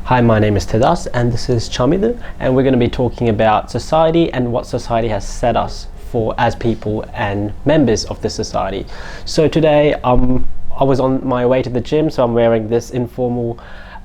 Hi, my name is Thidas and this is Chamithu, and we're going to be talking about society and what society has set us for as people and members of the society. So today I was on my way to the gym, so I'm wearing this informal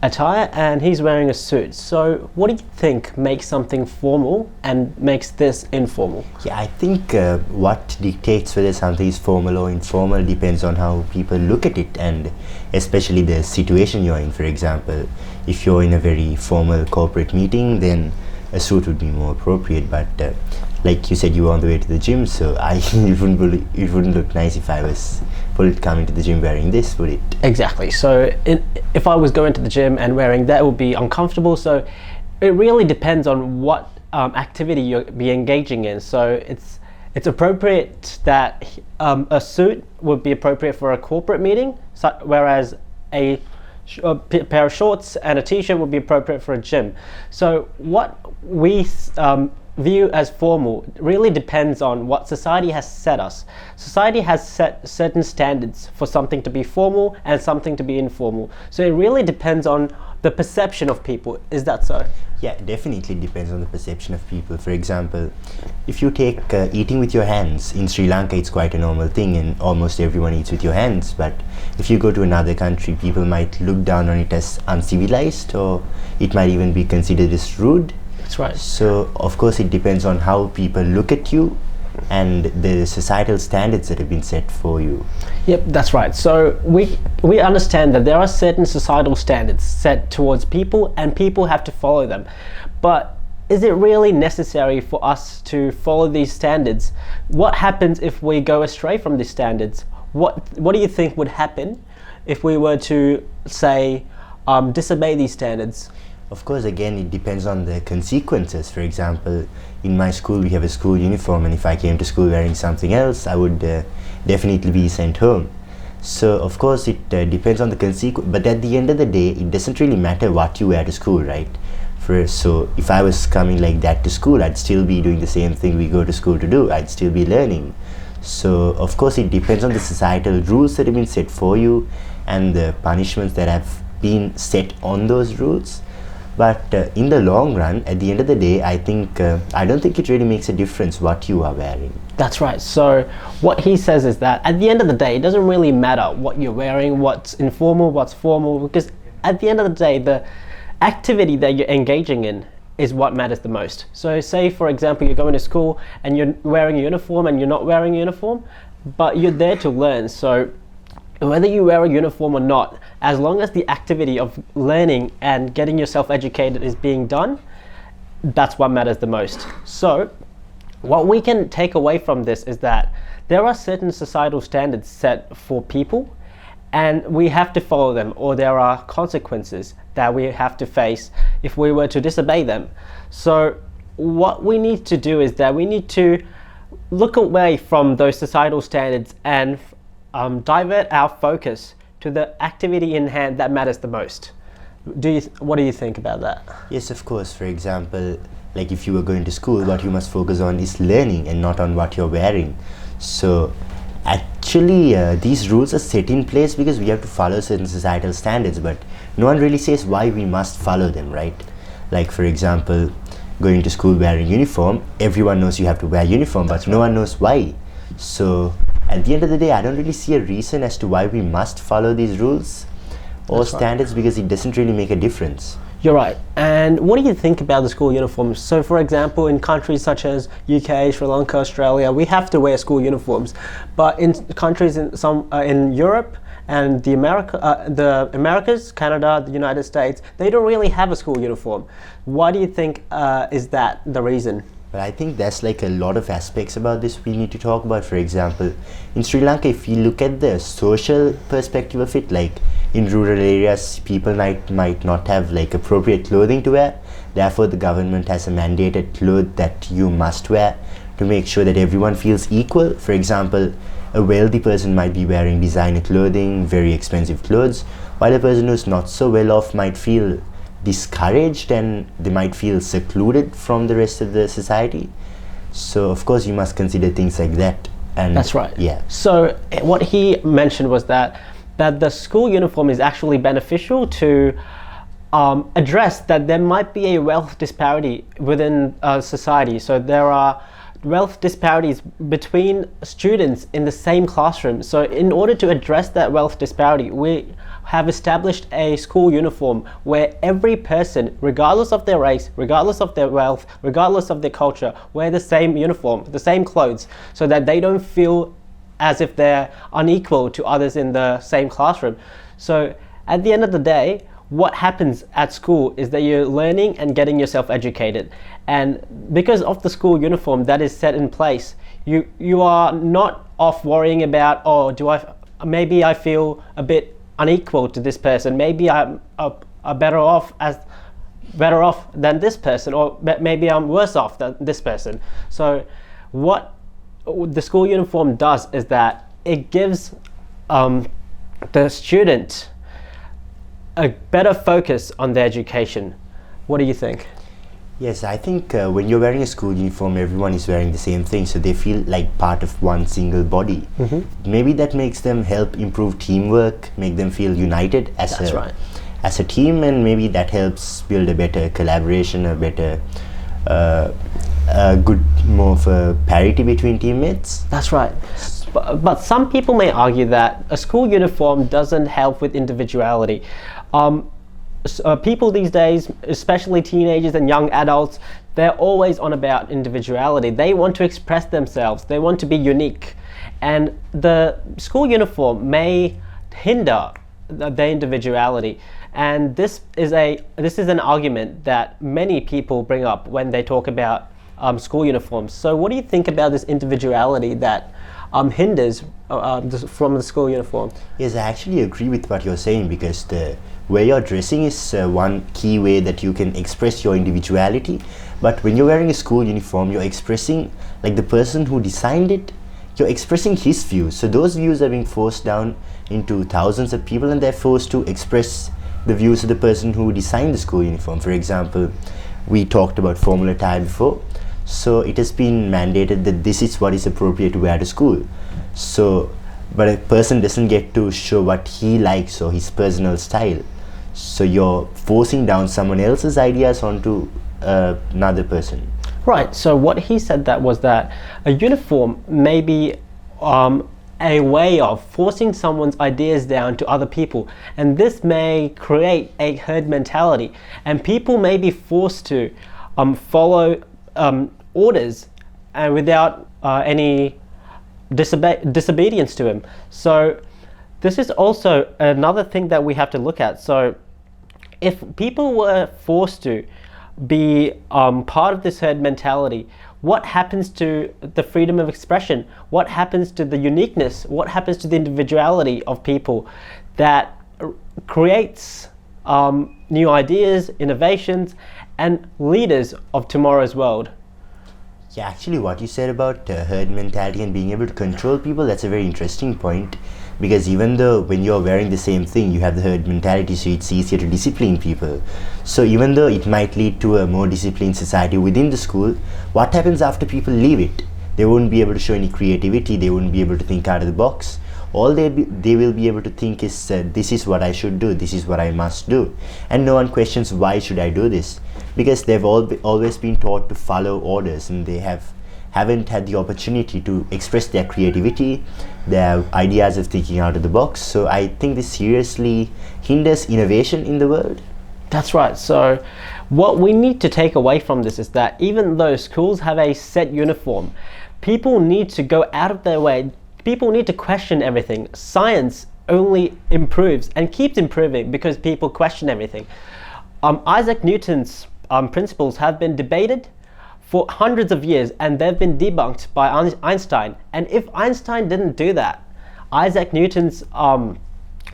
attire and he's wearing a suit. So what do you think makes something formal and makes this informal? Yeah, I think what dictates whether something is formal or informal depends on how people look at it, and especially the situation you're in. For example, if you're in a very formal corporate meeting, then a suit would be more appropriate. But like you said, you were on the way to the gym, so it wouldn't look nice if I was coming to the gym wearing this, would it? Exactly. So if I was going to the gym and wearing that, it would be uncomfortable. So it really depends on what activity you'll be engaging in. So it's appropriate that a suit would be appropriate for a corporate meeting, whereas a pair of shorts and a t-shirt would be appropriate for a gym. So what we view as formal really depends on what society has set us. Society has set certain standards for something to be formal and something to be informal. So it really depends on the perception of people. Is that so? Yeah, definitely depends on the perception of people. For example, if you take eating with your hands, in Sri Lanka it's quite a normal thing and almost everyone eats with your hands. But if you go to another country, people might look down on it as uncivilized, or it might even be considered as rude. That's right. So of course it depends on how people look at you and the societal standards that have been set for you. Yep, that's right. So we understand that there are certain societal standards set towards people and people have to follow them. But is it really necessary for us to follow these standards? What happens if we go astray from these standards? What do you think would happen if we were to, say, disobey these standards? Of course, again, it depends on the consequences. For example, in my school we have a school uniform, and if I came to school wearing something else, I would definitely be sent home. So of course it depends on the consequence, but at the end of the day it doesn't really matter what you wear to school, right? So if I was coming like that to school, I'd still be doing the same thing we go to school to do. I'd still be learning. So of course it depends on the societal rules that have been set for you and the punishments that have been set on those rules. But in the long run, at the end of the day, I don't think it really makes a difference what you are wearing. That's right. So what he says is that at the end of the day, it doesn't really matter what you're wearing, what's informal, what's formal, because at the end of the day, the activity that you're engaging in is what matters the most. So say, for example, you're going to school and you're wearing a uniform and you're not wearing a uniform, but you're there to learn. So whether you wear a uniform or not, as long as the activity of learning and getting yourself educated is being done, that's what matters the most. So what we can take away from this is that there are certain societal standards set for people and we have to follow them, or there are consequences that we have to face if we were to disobey them. So what we need to do is that we need to look away from those societal standards and divert our focus to the activity in hand that matters the most. What do you think about that? Yes, of course. For example, like if you were going to school, what you must focus on is learning and not on what you're wearing. So actually these rules are set in place because we have to follow certain societal standards, but no one really says why we must follow them, right? Like for example, going to school wearing uniform, everyone knows you have to wear uniform, but no one knows why. So at the end of the day, I don't really see a reason as to why we must follow these rules or standards, because it doesn't really make a difference. You're right. And what do you think about the school uniforms? So for example, in countries such as UK, Sri Lanka, Australia, we have to wear school uniforms. But in countries in Europe and the Americas, Canada, the United States, they don't really have a school uniform. Why do you think is that the reason? But I think there's like a lot of aspects about this we need to talk about. For example, in Sri Lanka, if you look at the social perspective of it, like in rural areas, people might not have like appropriate clothing to wear. Therefore, the government has a mandated cloth that you must wear to make sure that everyone feels equal. For example, a wealthy person might be wearing designer clothing, very expensive clothes, while a person who's not so well off might feel discouraged and they might feel secluded from the rest of the society. So of course you must consider things like that. And that's right. Yeah. So what he mentioned was that the school uniform is actually beneficial to address that there might be a wealth disparity within society. So there are wealth disparities between students in the same classroom. So in order to address that wealth disparity, we have established a school uniform where every person, regardless of their race, regardless of their wealth, regardless of their culture, wear the same uniform, the same clothes, so that they don't feel as if they're unequal to others in the same classroom. So at the end of the day, what happens at school is that you're learning and getting yourself educated. And because of the school uniform that is set in place, you are not off worrying about, oh, maybe I feel a bit unequal to this person, maybe I'm better off than this person, or maybe I'm worse off than this person. So what the school uniform does is that it gives the student a better focus on their education. What do you think? Yes, I think when you're wearing a school uniform, everyone is wearing the same thing, so they feel like part of one single body. Maybe that makes them help improve teamwork, make them feel united as a team, and maybe that helps build a better collaboration, a better more of a parity between teammates. That's right. But some people may argue that a school uniform doesn't help with individuality. People these days, especially teenagers and young adults, they're always on about individuality. They want to express themselves. They want to be unique. And the school uniform may hinder their individuality. And this is an argument that many people bring up when they talk about school uniforms. So what do you think about this individuality that hinders from the school uniform? Yes, I actually agree with what you're saying, because the way you're dressing is one key way that you can express your individuality. But when you're wearing a school uniform, you're expressing, like the person who designed it, you're expressing his views. So those views are being forced down into thousands of people, and they're forced to express the views of the person who designed the school uniform. For example, we talked about formal attire before. So it has been mandated that this is what is appropriate to wear to school. So, but a person doesn't get to show what he likes or his personal style. So you're forcing down someone else's ideas onto another person. Right. So what he said was that a uniform may be a way of forcing someone's ideas down to other people, and this may create a herd mentality, and people may be forced to follow orders and without any disobedience to him. So this is also another thing that we have to look at. So if people were forced to be part of this herd mentality, what happens to the freedom of expression? What happens to the uniqueness? What happens to the individuality of people that creates new ideas, innovations, and leaders of tomorrow's world? Yeah, actually what you said about herd mentality and being able to control people, that's a very interesting point, because even though when you're wearing the same thing, you have the herd mentality, so it's easier to discipline people. So even though it might lead to a more disciplined society within the school, what happens after people leave it? They won't be able to show any creativity, they won't be able to think out of the box. All they will be able to think is, this is what I should do, this is what I must do. And no one questions, why should I do this? Because they've always been taught to follow orders, and they haven't had the opportunity to express their creativity, their ideas of thinking out of the box. So I think this seriously hinders innovation in the world. That's right. So what we need to take away from this is that even though schools have a set uniform, people need to go out of their way. People need to question everything. Science only improves and keeps improving because people question everything. Isaac Newton's principles have been debated for hundreds of years, and they've been debunked by Einstein. And if Einstein didn't do that, Isaac Newton's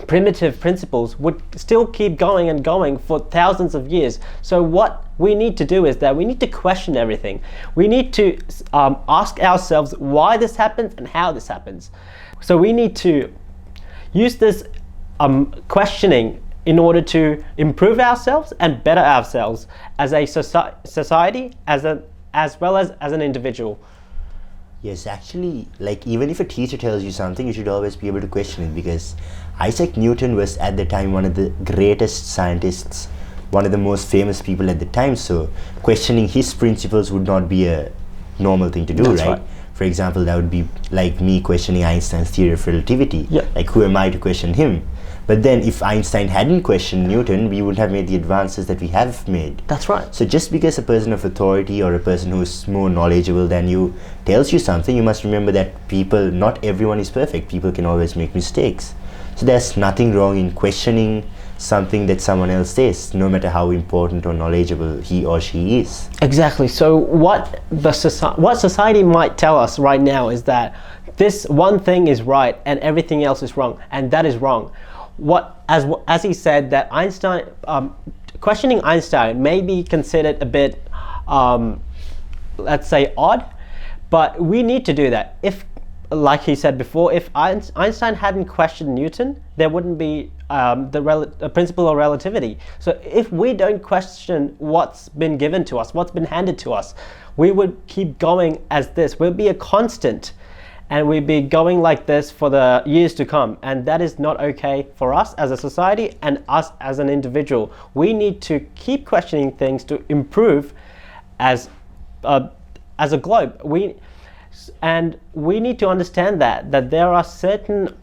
primitive principles would still keep going and going for thousands of years. So what we need to do is that we need to question everything. We need to ask ourselves why this happens and how this happens. So we need to use this questioning in order to improve ourselves and better ourselves as a society, as well as an individual. Yes, actually, like even if a teacher tells you something, you should always be able to question it, because Isaac Newton was at the time one of the greatest scientists one of the most famous people at the time, so questioning his principles would not be a normal thing to do. That's right? For example, that would be like me questioning Einstein's theory of relativity. Yeah. Like, who am I to question him? But then if Einstein hadn't questioned Newton, we wouldn't have made the advances that we have made. That's right. So just because a person of authority or a person who is more knowledgeable than you tells you something, you must remember that not everyone is perfect. People can always make mistakes. So there's nothing wrong in questioning something that someone else says, no matter how important or knowledgeable he or she is. Exactly. So what society might tell us right now is that this one thing is right and everything else is wrong, and that is wrong. As he said, that Einstein, questioning Einstein may be considered a bit, let's say, odd, but we need to do that. If, like he said before, if Einstein hadn't questioned Newton, there wouldn't be the principle of relativity. So if we don't question what's been given to us, what's been handed to us, we would keep going as this. We'll be a constant, and we'd be going like this for the years to come, and that is not okay for us as a society and us as an individual. We need to keep questioning things to improve as a globe. We need to understand that there are certain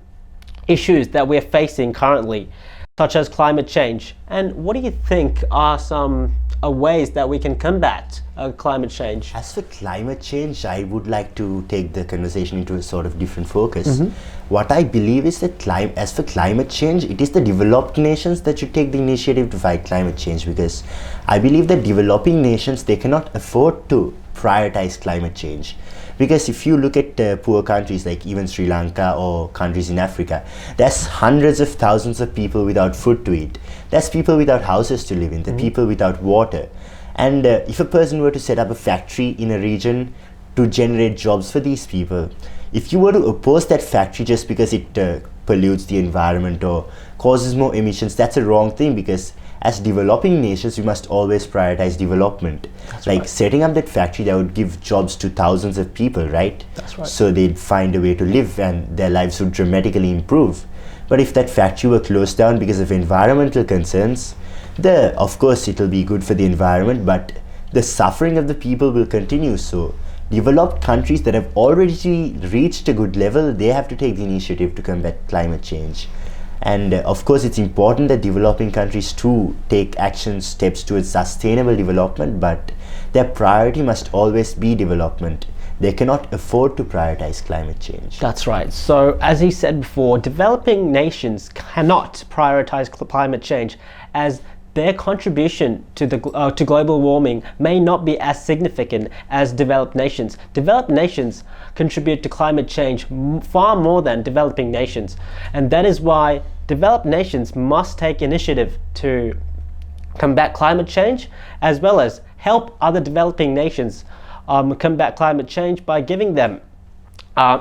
issues that we're facing currently, such as climate change. And what do you think are some ways that we can combat climate change? As for climate change, I would like to take the conversation into a sort of different focus. What I believe is that as for climate change, it is the developed nations that should take the initiative to fight climate change, because I believe that developing nations, they cannot afford to prioritize climate change. Because if you look at poor countries like even Sri Lanka or countries in Africa, there's hundreds of thousands of people without food to eat. There's people without houses to live in, the people without water. And if a person were to set up a factory in a region to generate jobs for these people, if you were to oppose that factory just because it pollutes the environment or causes more emissions, that's a wrong thing, because as developing nations, we must always prioritize development. That's like right. Setting up that factory that would give jobs to thousands of people, right? That's right. So they'd find a way to live and their lives would dramatically improve. But if that factory were closed down because of environmental concerns, of course it'll be good for the environment, but the suffering of the people will continue. So developed countries that have already reached a good level, they have to take the initiative to combat climate change. And of course, it's important that developing countries too take steps towards sustainable development, but their priority must always be development. They cannot afford to prioritize climate change. That's right. So as he said before, developing nations cannot prioritize climate change, as their contribution to global warming may not be as significant as developed nations. Developed nations contribute to climate change far more than developing nations, and that is why developed nations must take initiative to combat climate change, as well as help other developing nations combat climate change by giving them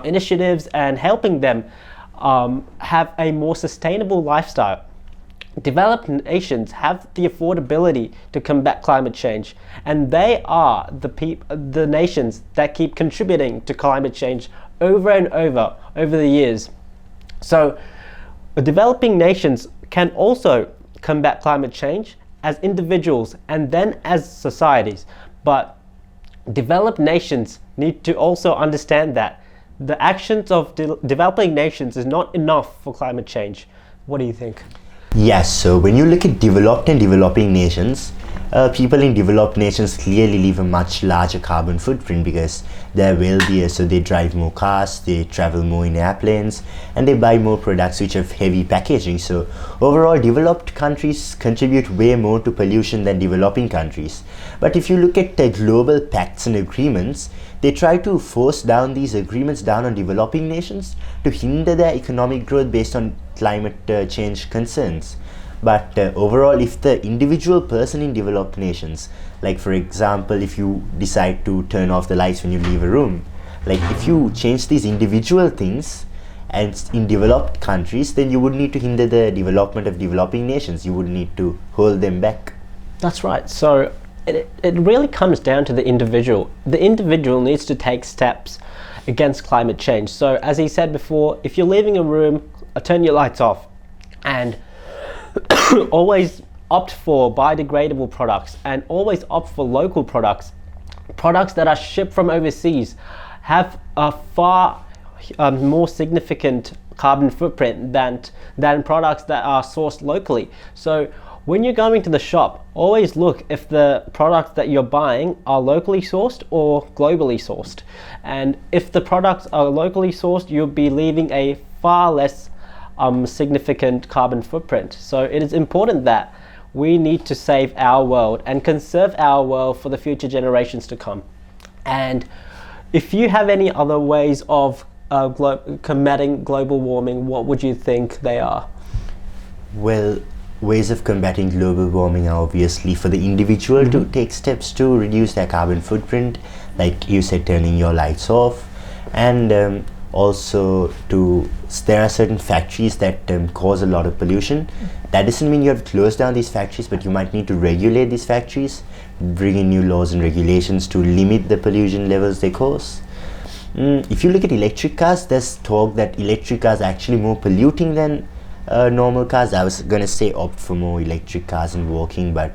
initiatives and helping them have a more sustainable lifestyle. Developed nations have the affordability to combat climate change, and they are the nations that keep contributing to climate change over and over the years. So developing nations can also combat climate change as individuals and then as societies, but developed nations need to also understand that the actions of developing nations is not enough for climate change. What do you think? Yes, so when you look at developed and developing nations, people in developed nations clearly leave a much larger carbon footprint because they're wealthier, so they drive more cars, they travel more in airplanes, and they buy more products which have heavy packaging. So overall, developed countries contribute way more to pollution than developing countries. But if you look at the global pacts and agreements, they try to force down these agreements down on developing nations to hinder their economic growth based on climate change concerns. But overall, if the individual person in developed nations, like for example, if you decide to turn off the lights when you leave a room, like if you change these individual things and in developed countries, then you would need to hinder the development of developing nations. You would need to hold them back. That's right. So it really comes down to the individual. The individual needs to take steps against climate change. So as he said before, if you're leaving a room, turn your lights off, and always opt for biodegradable products and always opt for local products. Products that are shipped from overseas have a far more significant carbon footprint than products that are sourced locally. So when you're going to the shop, always look if the products that you're buying are locally sourced or globally sourced. And if the products are locally sourced, you'll be leaving a far less significant carbon footprint. So it is important that we need to save our world and conserve our world for the future generations to come. And if you have any other ways of combating global warming, what would you think they are? Well, ways of combating global warming are obviously for the individual to take steps to reduce their carbon footprint, like you said, turning your lights off, and also there are certain factories that cause a lot of pollution. That doesn't mean you have to close down these factories, but you might need to regulate these factories, bring in new laws and regulations to limit the pollution levels they cause. If you look at electric cars, there's talk that electric cars are actually more polluting than normal cars. I was gonna say opt for more electric cars and walking, but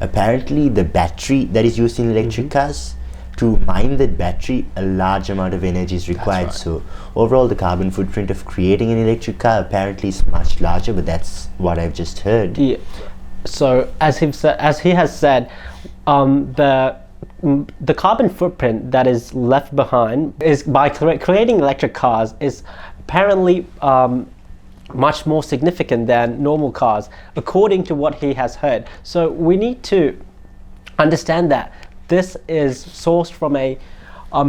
apparently the battery that is used in electric cars, to mine that battery, a large amount of energy is required. Right. So overall the carbon footprint of creating an electric car apparently is much larger, but that's what I've just heard. Yeah. So as he has said, the carbon footprint that is left behind is by creating electric cars is apparently much more significant than normal cars, according to what he has heard. So we need to understand that this is sourced from a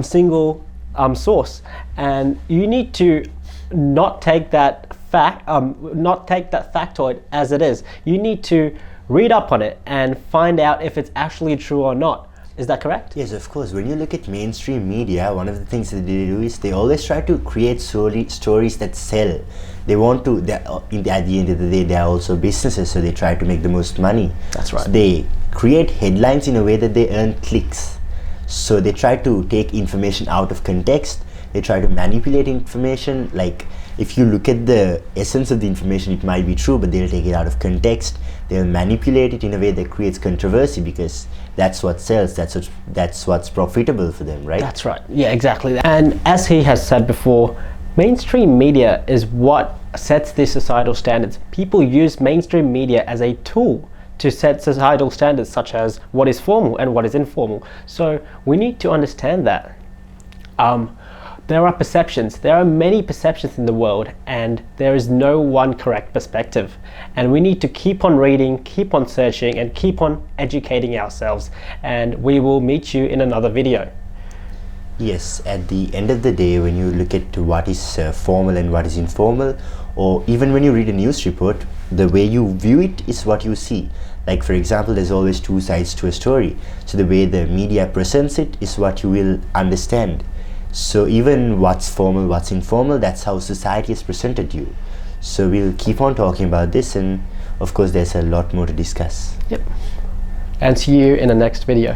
single source, and you need to not take that factoid as it is. You need to read up on it and find out if it's actually true or not. Is that correct? Yes, of course. When you look at mainstream media, one of the things that they do is they always try to create stories that sell. They want to, at the end of the day, they are also businesses, so they try to make the most money. That's right. So they create headlines in a way that they earn clicks. So they try to take information out of context. They try to manipulate information. Like, if you look at the essence of the information, it might be true, but they'll take it out of context. They'll manipulate it in a way that creates controversy, because that's what sells, that's what's profitable for them, right? That's right. Yeah, exactly. And as he has said before, mainstream media is what sets the societal standards. People use mainstream media as a tool to set societal standards, such as what is formal and what is informal. So we need to understand that. There are perceptions. There are many perceptions in the world, and there is no one correct perspective. And we need to keep on reading, keep on searching, and keep on educating ourselves. And we will meet you in another video. Yes, at the end of the day, when you look at what is formal and what is informal, or even when you read a news report, the way you view it is what you see. Like, for example, there's always two sides to a story. So the way the media presents it is what you will understand. So even what's formal, what's informal, that's how society has presented you. So we'll keep on talking about this, and of course there's a lot more to discuss. Yep. And see you in the next video.